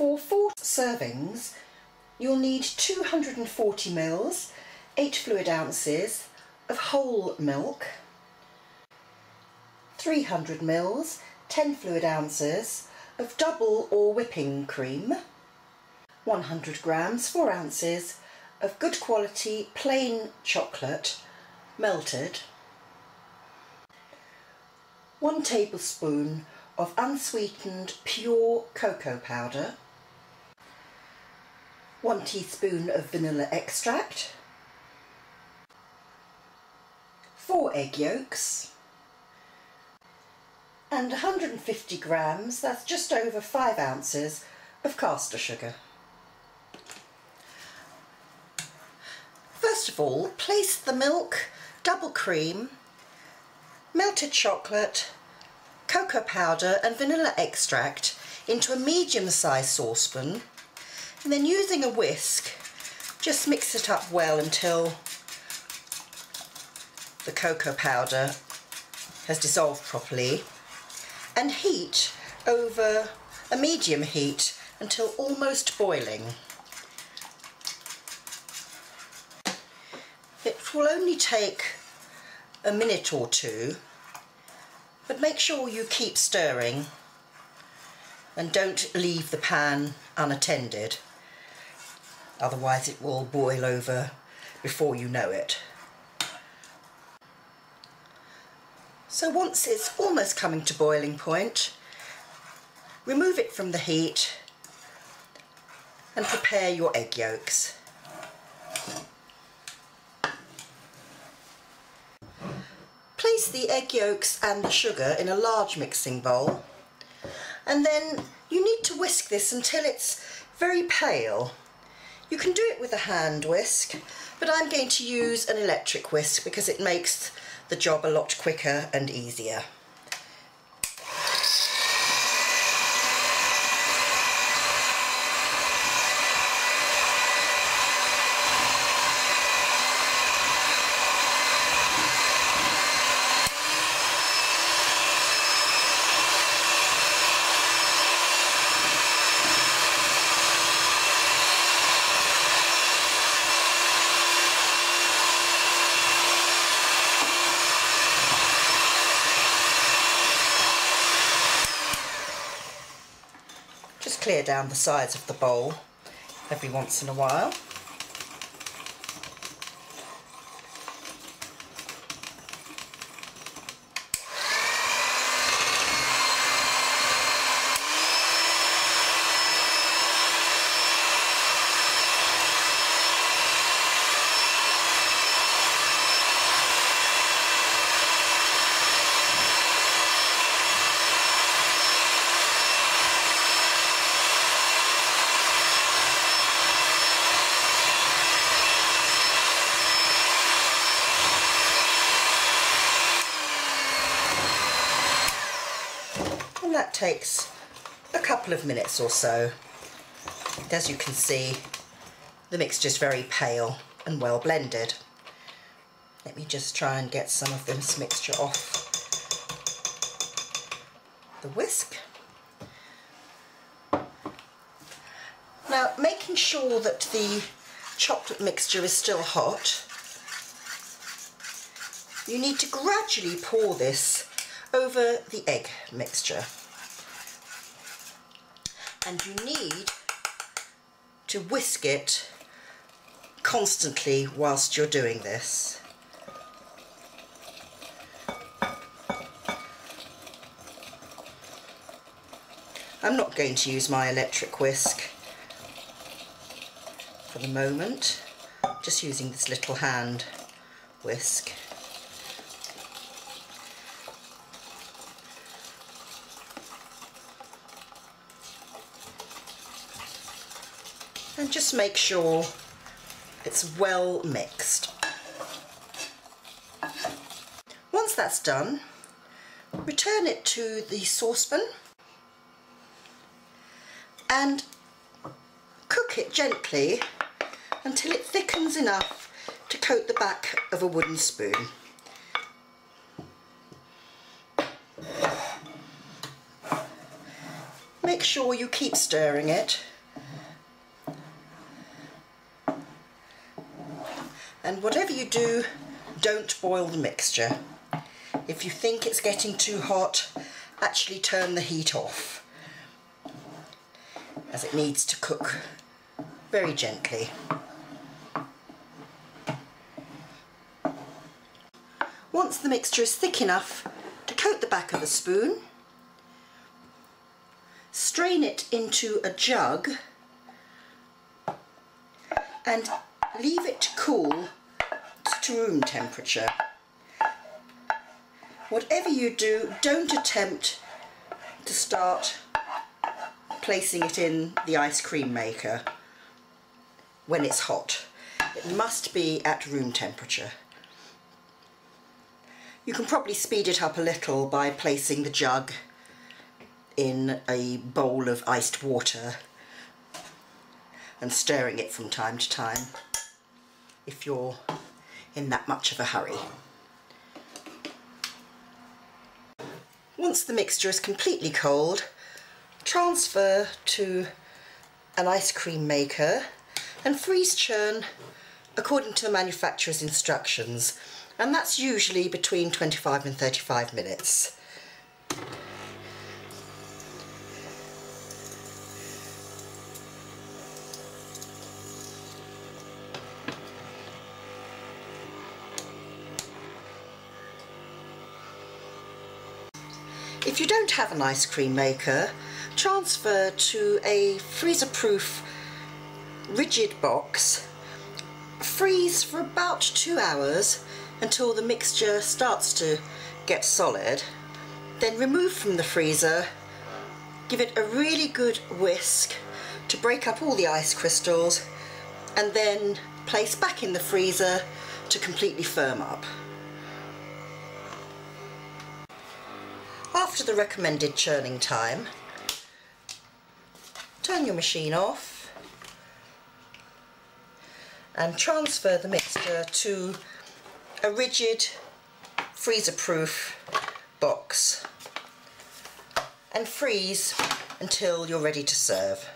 For 4 servings, you'll need 240 ml, 8 fluid ounces of whole milk, 300 ml, 10 fluid ounces of double or whipping cream, 100 grams, 4 ounces of good quality plain chocolate, melted, 1 tablespoon of unsweetened pure cocoa powder, 1 teaspoon of vanilla extract, 4 egg yolks, and 150 grams, that's just over 5 ounces, of caster sugar. First of all, place the milk, double cream, melted chocolate, cocoa powder and vanilla extract into a medium-sized saucepan, and then using a whisk just mix it up well until the cocoa powder has dissolved properly, and heat over a medium heat until almost boiling. It will only take a minute or two, but make sure you keep stirring and don't leave the pan unattended, otherwise it will boil over before you know it. So once it's almost coming to boiling point, remove it from the heat and prepare your egg yolks. Place the egg yolks and the sugar in a large mixing bowl, and then you need to whisk this until it's very pale. You can do it with a hand whisk, but I'm going to use an electric whisk because it makes the job a lot quicker and easier. Just clear down the sides of the bowl every once in a while. And that takes a couple of minutes or so. As you can see, the mixture's very pale and well blended. Let me just try and get some of this mixture off the whisk. Now, making sure that the chocolate mixture is still hot, you need to gradually pour this over the egg mixture, and you need to whisk it constantly whilst you're doing this. I'm not going to use my electric whisk for the moment, just using this little hand whisk. And just make sure it's well mixed. Once that's done, return it to the saucepan and cook it gently until it thickens enough to coat the back of a wooden spoon. Make sure you keep stirring it And whatever you do, don't boil the mixture. If you think it's getting too hot, actually turn the heat off, as it needs to cook very gently. Once the mixture is thick enough to coat the back of a spoon, strain it into a jug and leave it to cool to room temperature. Whatever you do, don't attempt to start placing it in the ice cream maker when it's hot. It must be at room temperature. You can probably speed it up a little by placing the jug in a bowl of iced water and stirring it from time to time if you're in that much of a hurry. Once the mixture is completely cold, transfer to an ice cream maker and freeze churn according to the manufacturer's instructions, and that's usually between 25 and 35 minutes. If you don't have an ice cream maker, transfer to a freezer-proof rigid box. Freeze for about 2 hours until the mixture starts to get solid. Then remove from the freezer, give it a really good whisk to break up all the ice crystals, and then place back in the freezer to completely firm up. After the recommended churning time, turn your machine off and transfer the mixture to a rigid freezer-proof box and freeze until you're ready to serve.